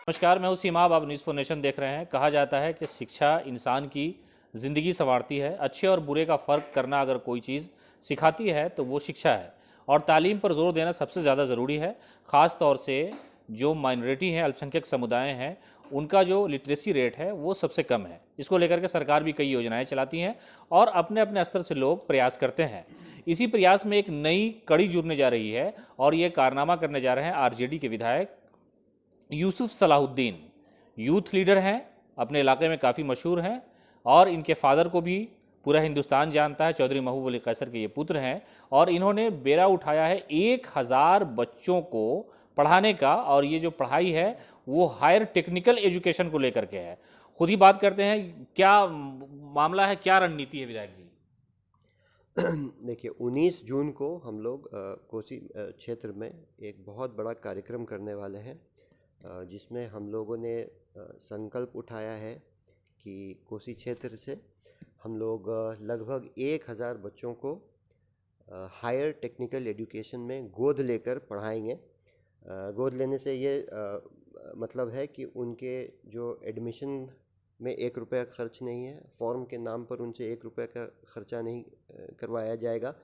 नमस्कार, मैं हूं सीमाब। आप न्यूज़ फॉर नेशन देख रहे हैं। कहा जाता है कि शिक्षा इंसान की ज़िंदगी संवारती है। अच्छे और बुरे का फ़र्क करना अगर कोई चीज़ सिखाती है तो वो शिक्षा है। और तालीम पर जोर देना सबसे ज़्यादा ज़रूरी है। ख़ास तौर से जो माइनॉरिटी हैं, अल्पसंख्यक समुदाय हैं, उनका जो लिटरेसी रेट है वो सबसे कम है। इसको लेकर के सरकार भी कई योजनाएं चलाती हैं और अपने अपने स्तर से लोग प्रयास करते हैं। इसी प्रयास में एक नई कड़ी जुड़ने जा रही है और ये कारनामा करने जा रहे हैं आरजेडी के विधायक यूसुफ सलाहुद्दीन। यूथ लीडर हैं, अपने इलाके में काफ़ी मशहूर हैं और इनके फादर को भी पूरा हिंदुस्तान जानता है। चौधरी महबूब अली कैसर के ये पुत्र हैं और इन्होंने बेड़ा उठाया है 1000 बच्चों को पढ़ाने का। और ये जो पढ़ाई है वो हायर टेक्निकल एजुकेशन को लेकर के है। खुद ही बात करते हैं, क्या मामला है, क्या रणनीति है विधायक जी? देखिए, 19 जून को हम लोग कोसी क्षेत्र में एक बहुत बड़ा कार्यक्रम करने वाले हैं, जिसमें हम लोगों ने संकल्प उठाया है कि कोसी क्षेत्र से हम लोग लगभग 1000 बच्चों को हायर टेक्निकल एजुकेशन में गोद लेकर पढ़ाएंगे। गोद लेने से ये मतलब है कि उनके जो एडमिशन में 1 रुपया खर्च नहीं है, फॉर्म के नाम पर उनसे 1 रुपये का खर्चा नहीं करवाया जाएगा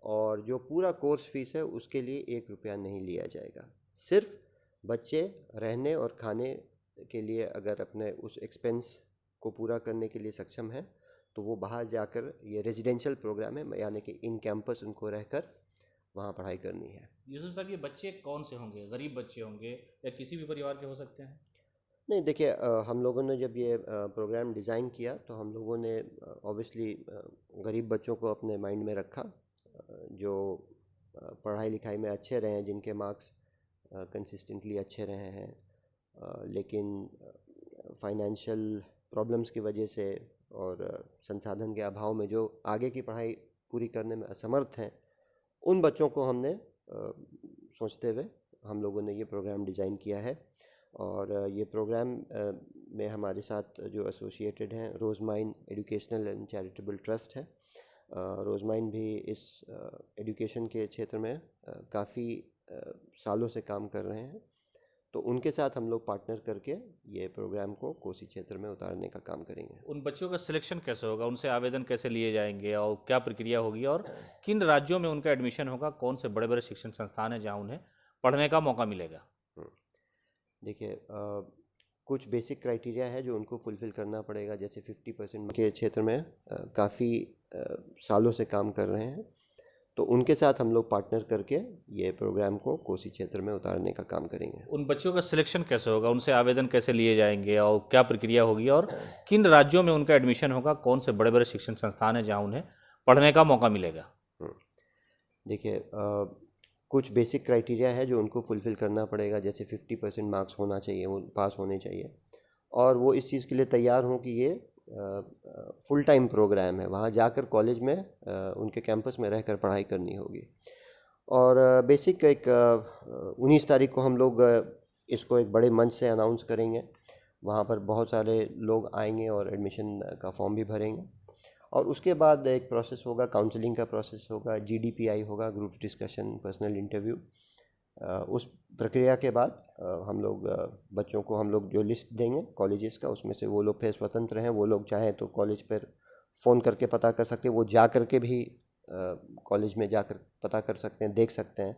और जो पूरा कोर्स फीस है उसके लिए 1 रुपया नहीं लिया जाएगा। सिर्फ बच्चे रहने और खाने के लिए अगर अपने उस एक्सपेंस को पूरा करने के लिए सक्षम है तो वो बाहर जाकर, ये रेजिडेंशियल प्रोग्राम है, यानी कि इन कैंपस उनको रहकर वहाँ पढ़ाई करनी है। यूसुफ साहब, ये बच्चे कौन से होंगे? गरीब बच्चे होंगे या किसी भी परिवार के हो सकते हैं? नहीं, देखिए, हम लोगों ने जब ये प्रोग्राम डिज़ाइन किया तो हम लोगों ने ऑब्वियसली गरीब बच्चों को अपने माइंड में रखा, जो पढ़ाई लिखाई में अच्छे रहे हैं, जिनके मार्क्स कंसिस्टेंटली अच्छे रहे हैं, लेकिन फाइनेंशियल प्रॉब्लम्स की वजह से और संसाधन के अभाव में जो आगे की पढ़ाई पूरी करने में असमर्थ हैं, उन बच्चों को हमने सोचते हुए हम लोगों ने ये प्रोग्राम डिज़ाइन किया है। और ये प्रोग्राम में हमारे साथ जो एसोसिएटेड हैं, रोज़माइन एजुकेशनल एंड चैरिटेबल ट्रस्ट है। रोज़माइन भी इस एजुकेशन के क्षेत्र में काफ़ी सालों से काम कर रहे हैं, तो उनके साथ हम लोग पार्टनर करके ये प्रोग्राम को कोसी क्षेत्र में उतारने का काम करेंगे। उन बच्चों का सिलेक्शन कैसे होगा? उनसे आवेदन कैसे लिए जाएंगे और क्या प्रक्रिया होगी? और किन राज्यों में उनका एडमिशन होगा? कौन से बड़े बड़े शिक्षण संस्थान हैं जहां उन्हें पढ़ने का मौका मिलेगा? हम्म, देखिए, कुछ बेसिक क्राइटेरिया है जो उनको फुलफ़िल करना पड़ेगा। जैसे 50% के क्षेत्र में काफ़ी सालों से काम कर रहे हैं, तो उनके साथ हम लोग पार्टनर करके ये प्रोग्राम को कोसी क्षेत्र में उतारने का काम करेंगे। उन बच्चों का सिलेक्शन कैसे होगा? उनसे आवेदन कैसे लिए जाएंगे और क्या प्रक्रिया होगी? और किन राज्यों में उनका एडमिशन होगा? कौन से बड़े बड़े शिक्षण संस्थान हैं जहाँ उन्हें पढ़ने का मौका मिलेगा? हम्म, देखिए, कुछ बेसिक क्राइटेरिया है जो उनको फुलफ़िल करना पड़ेगा। जैसे 50% मार्क्स होना चाहिए, वो पास होने चाहिए, और वो इस चीज़ के लिए तैयार हों कि ये फुल टाइम प्रोग्राम है, वहाँ जाकर कॉलेज में उनके कैंपस में रहकर पढ़ाई करनी होगी। और बेसिक एक 19 तारीख को हम लोग इसको एक बड़े मंच से अनाउंस करेंगे। वहाँ पर बहुत सारे लोग आएंगे और एडमिशन का फॉर्म भी भरेंगे, और उसके बाद एक प्रोसेस होगा, काउंसलिंग का प्रोसेस होगा, जीडीपीआई होगा, ग्रुप डिस्कशन, पर्सनल इंटरव्यू। उस प्रक्रिया के बाद हम लोग बच्चों को हम लोग जो लिस्ट देंगे कॉलेजेस का, उसमें से वो लोग फिर स्वतंत्र हैं, वो लोग चाहें तो कॉलेज पर फ़ोन करके पता कर सकते हैं, वो जा कर के भी कॉलेज में जाकर पता कर सकते हैं, देख सकते हैं।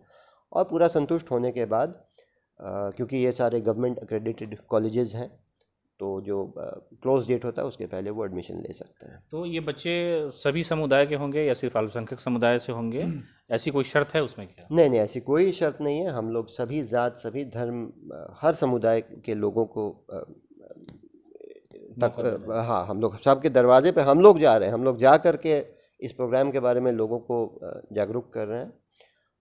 और पूरा संतुष्ट होने के बाद, क्योंकि ये सारे गवर्नमेंट एक्रेडिटेड कॉलेजेस हैं, तो जो क्लोज डेट होता है उसके पहले वो एडमिशन ले सकते हैं। तो ये बच्चे सभी समुदाय के होंगे या सिर्फ अल्पसंख्यक समुदाय से होंगे? ऐसी कोई शर्त है उसमें क्या? नहीं नहीं, ऐसी कोई शर्त नहीं है। हम लोग सभी जात, सभी धर्म, हर समुदाय के लोगों को मौका दे रहे हैं? हाँ, हम लोग सबके दरवाजे पे हम लोग जा रहे हैं, हम लोग जा करके इस प्रोग्राम के बारे में लोगों को जागरूक कर रहे हैं।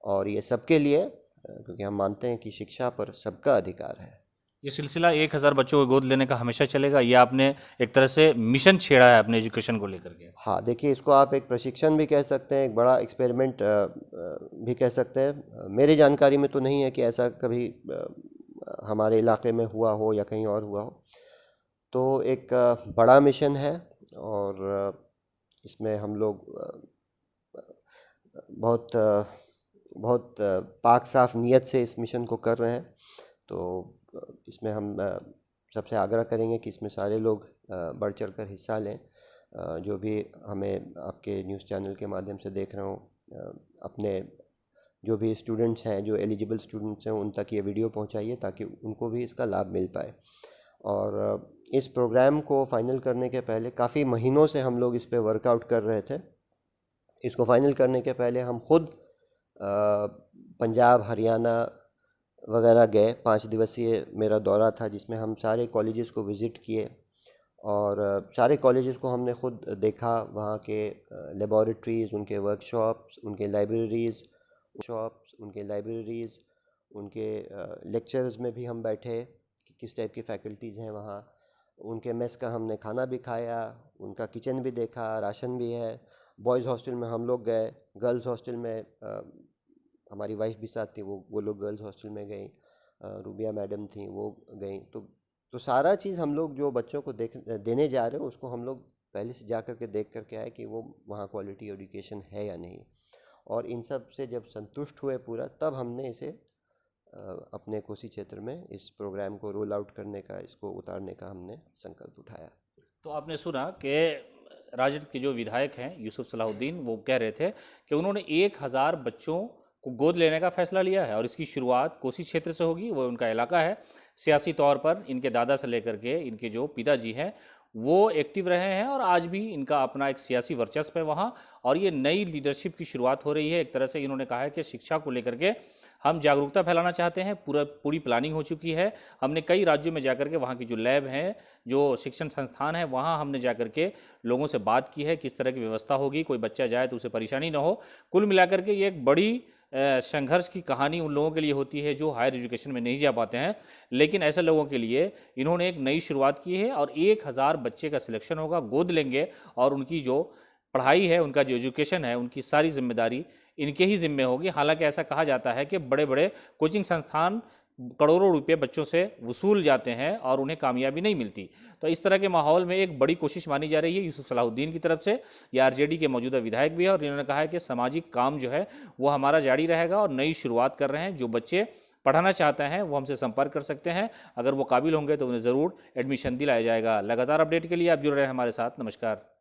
और ये सबके लिए, क्योंकि हम मानते हैं कि शिक्षा पर सबका अधिकार है। ये सिलसिला 1000 बच्चों को गोद लेने का हमेशा चलेगा? ये आपने एक तरह से मिशन छेड़ा है अपने एजुकेशन को लेकर के? हाँ, देखिए, इसको आप एक प्रशिक्षण भी कह सकते हैं, एक बड़ा एक्सपेरिमेंट भी कह सकते हैं। मेरी जानकारी में तो नहीं है कि ऐसा कभी हमारे इलाके में हुआ हो या कहीं और हुआ हो। तो एक बड़ा मिशन है, और इसमें हम लोग बहुत पाक साफ नीयत से इस मिशन को कर रहे हैं। तो इसमें हम सबसे आग्रह करेंगे कि इसमें सारे लोग बढ़ चढ़ कर हिस्सा लें। जो भी हमें आपके न्यूज़ चैनल के माध्यम से देख रहे हों, अपने जो भी स्टूडेंट्स हैं, जो एलिजिबल स्टूडेंट्स हैं, उन तक ये वीडियो पहुंचाइए ताकि उनको भी इसका लाभ मिल पाए। और इस प्रोग्राम को फाइनल करने के पहले काफ़ी महीनों से हम लोग इस पे वर्कआउट कर रहे थे। इसको फाइनल करने के पहले हम खुद पंजाब, हरियाणा वगैरह गए। 5 दिवसीय मेरा दौरा था जिसमें हम सारे कॉलेजेस को विज़िट किए और सारे कॉलेजेस को हमने खुद देखा। वहाँ के लेबॉरेटरीज़, उनके वर्कशॉप्स, उनके लाइब्रेरीज़, उनके लेक्चर्स में भी हम बैठे कि किस टाइप की फैकल्टीज़ हैं वहाँ। उनके मेस का हमने खाना भी खाया, उनका किचन भी देखा, राशन भी है। बॉयज़ हॉस्टल में हम लोग गए, गर्ल्स हॉस्टल में हमारी वाइफ भी साथ थी, वो लोग गर्ल्स हॉस्टल में गई, रूबिया मैडम थी वो गई। तो सारा चीज़ हम लोग जो बच्चों को देने जा रहे हैं उसको हम लोग पहले से जा कर के देख करके आए कि वो वहाँ क्वालिटी एजुकेशन है या नहीं। और इन सब से जब संतुष्ट हुए पूरा, तब हमने इसे अपने कोसी क्षेत्र में इस प्रोग्राम को रोल आउट करने का, इसको उतारने का हमने संकल्प उठाया। तो आपने सुना कि राजद के जो विधायक हैं यूसुफ सलाहुद्दीन, वो कह रहे थे कि उन्होंने 1000 बच्चों को गोद लेने का फैसला लिया है और इसकी शुरुआत कोसी क्षेत्र से होगी। वो उनका इलाका है। सियासी तौर पर इनके दादा से लेकर के इनके जो पिताजी हैं वो एक्टिव रहे हैं और आज भी इनका अपना एक सियासी वर्चस्व है वहाँ। और ये नई लीडरशिप की शुरुआत हो रही है। एक तरह से इन्होंने कहा है कि शिक्षा को लेकर के हम जागरूकता फैलाना चाहते हैं। पूरी प्लानिंग हो चुकी है। हमने कई राज्यों में जाकर के वहाँ की जो लैब हैं, जो शिक्षण संस्थान है, वहाँ हमने जाकर के लोगों से बात की है किस तरह की व्यवस्था होगी, कोई बच्चा जाए तो उसे परेशानी ना हो। कुल मिलाकर के ये एक बड़ी संघर्ष की कहानी उन लोगों के लिए होती है जो हायर एजुकेशन में नहीं जा पाते हैं, लेकिन ऐसे लोगों के लिए इन्होंने एक नई शुरुआत की है और 1000 बच्चे का सिलेक्शन होगा, गोद लेंगे और उनकी जो पढ़ाई है, उनका जो एजुकेशन है, उनकी सारी जिम्मेदारी इनके ही जिम्मे होगी। हालांकि ऐसा कहा जाता है कि बड़े बड़े कोचिंग संस्थान करोड़ों रुपए बच्चों से वसूल जाते हैं और उन्हें कामयाबी नहीं मिलती। तो इस तरह के माहौल में एक बड़ी कोशिश मानी जा रही है यूसुफ सलाहुद्दीन की तरफ से। ये आरजेडी के मौजूदा विधायक भी है और इन्होंने कहा है कि सामाजिक काम जो है वो हमारा जारी रहेगा और नई शुरुआत कर रहे हैं। जो बच्चे पढ़ाना चाहते हैं वो हमसे संपर्क कर सकते हैं। अगर वो काबिल होंगे तो उन्हें ज़रूर एडमिशन दिलाया जाएगा। लगातार अपडेट के लिए आप जुड़ रहे हैं हमारे साथ। नमस्कार।